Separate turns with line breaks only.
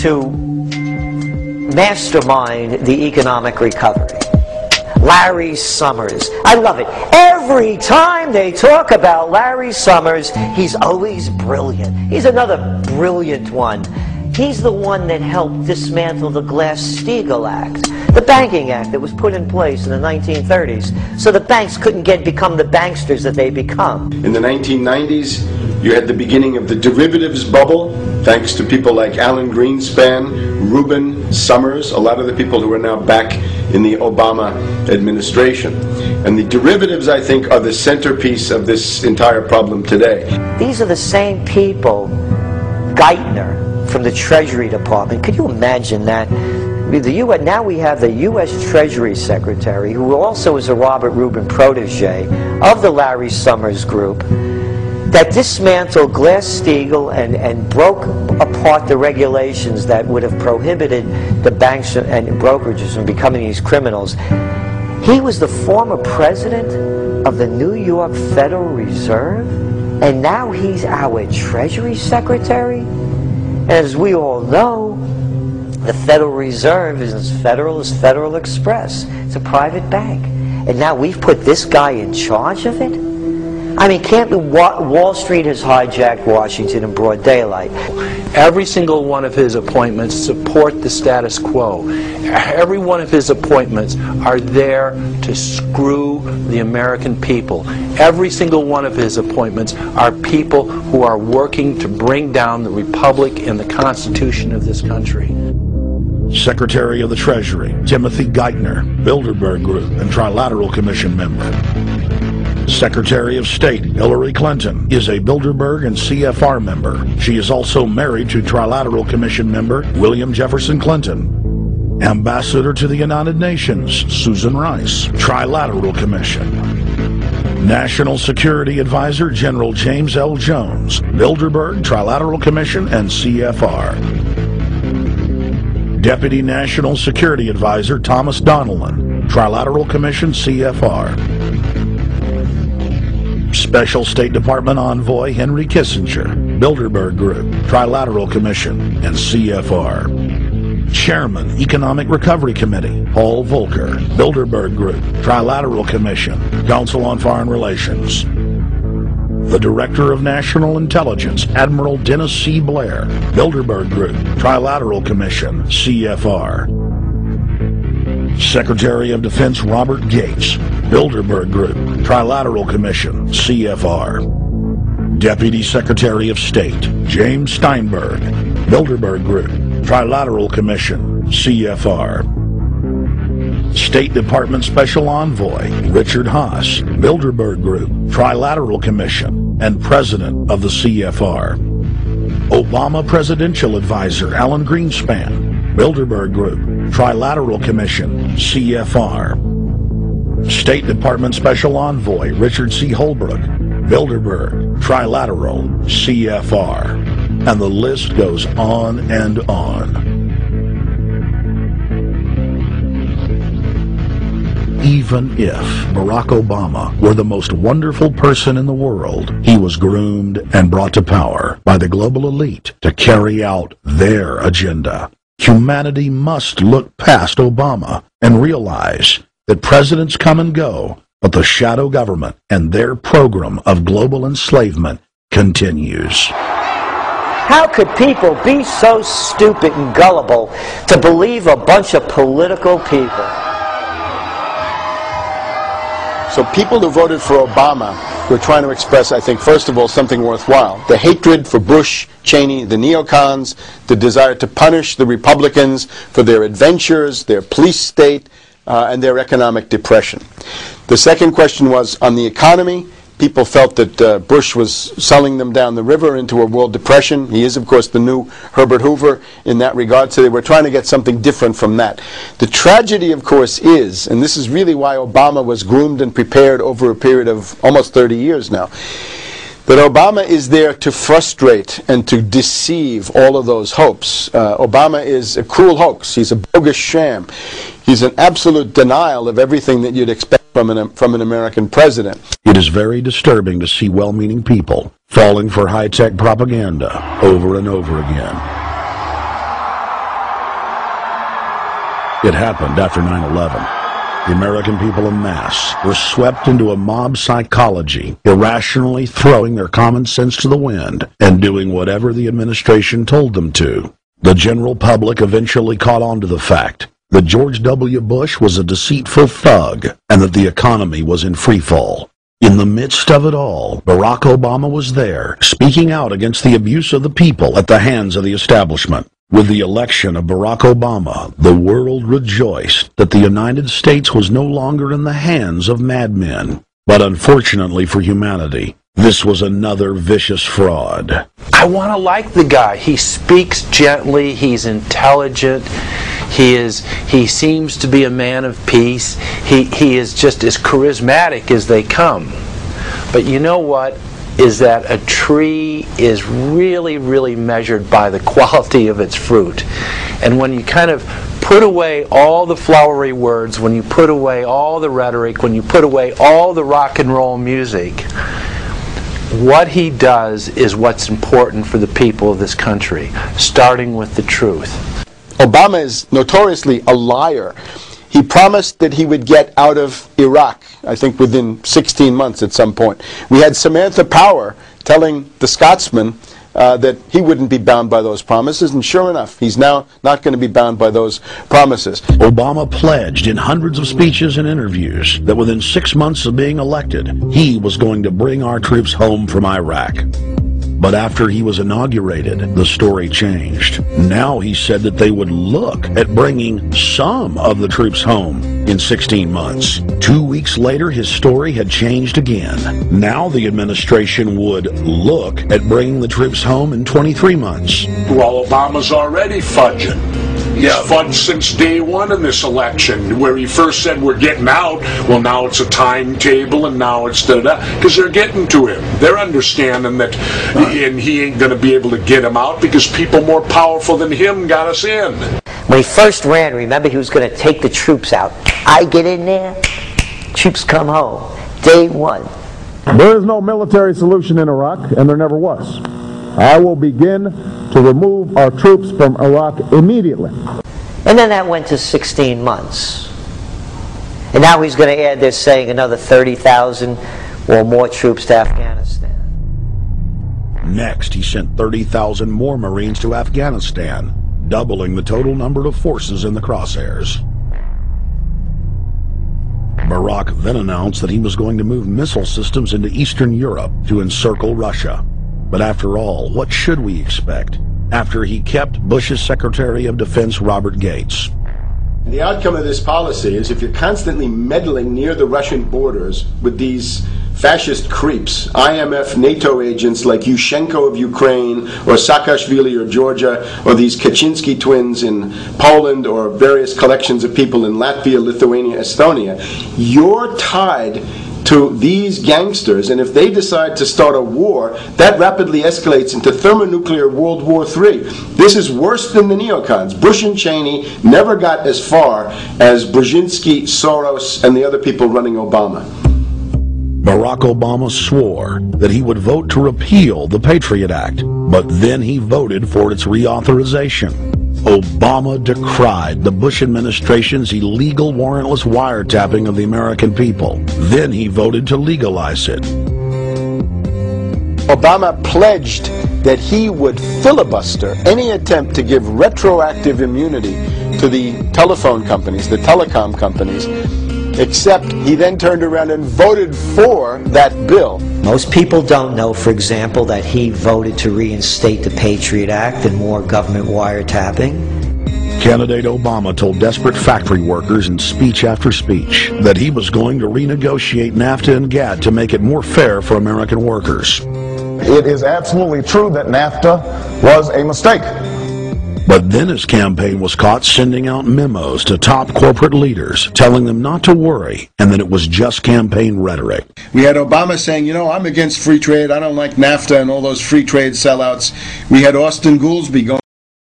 to mastermind the economic recovery. Larry Summers. I love it. Every time they talk about Larry Summers, he's always brilliant. He's another brilliant one. He's the one that helped dismantle the Glass-Steagall Act, the banking act that was put in place in the 1930s, so the banks couldn't become the banksters that they become.
In the 1990s, you had the beginning of the derivatives bubble, thanks to people like Alan Greenspan, Reuben Summers, a lot of the people who are now back in the Obama administration. And the derivatives, I think, are the centerpiece of this entire problem today.
These are the same people, Geithner from the Treasury Department. Could you imagine that? Now we have the U.S. Treasury Secretary, who also is a Robert Rubin protege of the Larry Summers group, that dismantled Glass-Steagall and broke apart the regulations that would have prohibited the banks and brokerages from becoming these criminals. He was the former president of the New York Federal Reserve, and now he's our Treasury Secretary. And as we all know, the Federal Reserve is as federal as Federal Express. It's a private bank. And now we've put this guy in charge of it? I mean, Wall Street has hijacked Washington in broad daylight.
Every single one of his appointments support the status quo. Every one of his appointments are there to screw the American people. Every single one of his appointments are people who are working to bring down the Republic and the Constitution of this country.
Secretary of the Treasury, Timothy Geithner, Bilderberg Group and Trilateral Commission member. Secretary of State Hillary Clinton is a Bilderberg and CFR member. She is also married to Trilateral Commission member William Jefferson Clinton. Ambassador to the United Nations Susan Rice, Trilateral Commission. National Security Advisor General James L. Jones, Bilderberg, Trilateral Commission, and CFR. Deputy National Security Advisor Thomas Donilon, Trilateral Commission, CFR. Special State Department Envoy Henry Kissinger, Bilderberg Group, Trilateral Commission, and CFR. Chairman, Economic Recovery Committee, Paul Volcker, Bilderberg Group, Trilateral Commission, Council on Foreign Relations. The Director of National Intelligence, Admiral Dennis C. Blair, Bilderberg Group, Trilateral Commission, CFR. Secretary of Defense Robert Gates, Bilderberg Group, Trilateral Commission, CFR. Deputy Secretary of State James Steinberg, Bilderberg Group, Trilateral Commission, CFR. State Department Special Envoy Richard Haass, Bilderberg Group, Trilateral Commission, and President of the CFR. Obama Presidential Advisor Alan Greenspan, Bilderberg Group, Trilateral Commission, CFR. State Department Special Envoy Richard C. Holbrooke, Bilderberg, Trilateral, CFR. And the list goes on and on. Even if Barack Obama were the most wonderful person in the world, he was groomed and brought to power by the global elite to carry out their agenda. Humanity must look past Obama and realize that presidents come and go, but the shadow government and their program of global enslavement continues.
How could people be so stupid and gullible to believe a bunch of political people?
So people who voted for Obama were trying to express, I think, first of all, something worthwhile. The hatred for Bush, Cheney, the neocons, the desire to punish the Republicans for their adventures, their police state, and their economic depression. The second question was on the economy. People felt that Bush was selling them down the river into a world depression. He is, of course, the new Herbert Hoover in that regard, so they were trying to get something different from that. The tragedy, of course, is, and this is really why Obama was groomed and prepared over a period of almost 30 years now, that Obama is there to frustrate and to deceive all of those hopes. Obama is a cruel hoax. He's a bogus sham. He's an absolute denial of everything that you'd expect from an American president.
It is very disturbing to see well-meaning people falling for high-tech propaganda over and over again. It happened after 9/11. The American people en masse were swept into a mob psychology, irrationally throwing their common sense to the wind and doing whatever the administration told them to. The general public eventually caught on to the fact that George W. Bush was a deceitful thug and that the economy was in free fall. In the midst of it all, Barack Obama was there, speaking out against the abuse of the people at the hands of the establishment. With the election of Barack Obama, the world rejoiced that the United States was no longer in the hands of madmen. But unfortunately for humanity, this was another vicious fraud.
I want to like the guy. He speaks gently, he's intelligent, he seems to be a man of peace, he is just as charismatic as they come. But you know what? Is that a tree is really, really measured by the quality of its fruit. And when you kind of put away all the flowery words, when you put away all the rhetoric, when you put away all the rock and roll music, what he does is what's important for the people of this country, starting with the truth.
Obama is notoriously a liar. He promised that he would get out of Iraq, I think within 16 months at some point. We had Samantha Power telling the Scotsman that he wouldn't be bound by those promises, and sure enough, he's now not going to be bound by those promises.
Obama pledged in hundreds of speeches and interviews that within 6 months of being elected, he was going to bring our troops home from Iraq. But after he was inaugurated, the story changed. Now he said that they would look at bringing some of the troops home in 16 months. 2 weeks later, his story had changed again. Now the administration would look at bringing the troops home in 23 months.
Well, Obama's already fudging. He's fudged since day one in this election, where he first said we're getting out. Well, now it's a timetable, and now it's da-da-da, because they're getting to him. They're understanding that, and he ain't going to be able to get him out because people more powerful than him got us in.
When he first ran, remember, he was going to take the troops out. I get in there, troops come home. Day one.
There is no military solution in Iraq, and there never was. I will begin to remove our troops from Iraq immediately.
And then that went to 16 months. And now he's going to add, they're saying, another 30,000 or more troops to Afghanistan.
Next, he sent 30,000 more Marines to Afghanistan, doubling the total number of forces in the crosshairs. Barack then announced that he was going to move missile systems into Eastern Europe to encircle Russia. But after all, what should we expect after he kept Bush's Secretary of Defense Robert Gates?
The outcome of this policy is if you're constantly meddling near the Russian borders with these fascist creeps, IMF, NATO agents like Yushchenko of Ukraine, or Saakashvili of Georgia, or these Kaczynski twins in Poland, or various collections of people in Latvia, Lithuania, Estonia, you're tied to these gangsters, and if they decide to start a war, that rapidly escalates into thermonuclear World War III. This is worse than the neocons. Bush and Cheney never got as far as Brzezinski, Soros, and the other people running Obama.
Barack Obama swore that he would vote to repeal the Patriot Act, but then he voted for its reauthorization. Obama decried the Bush administration's illegal warrantless wiretapping of the American people. Then he voted to legalize it.
Obama pledged that he would filibuster any attempt to give retroactive immunity to the telephone companies, the telecom companies, except he then turned around and voted for that bill.
Most people don't know, for example, that he voted to reinstate the Patriot Act and more government wiretapping.
Candidate Obama told desperate factory workers in speech after speech that he was going to renegotiate NAFTA and GATT to make it more fair for American workers.
It is absolutely true that NAFTA was a mistake.
But then his campaign was caught sending out memos to top corporate leaders, telling them not to worry and that it was just campaign rhetoric.
We had Obama saying, you know, I'm against free trade, I don't like NAFTA and all those free trade sellouts. We had Austin Goolsbee going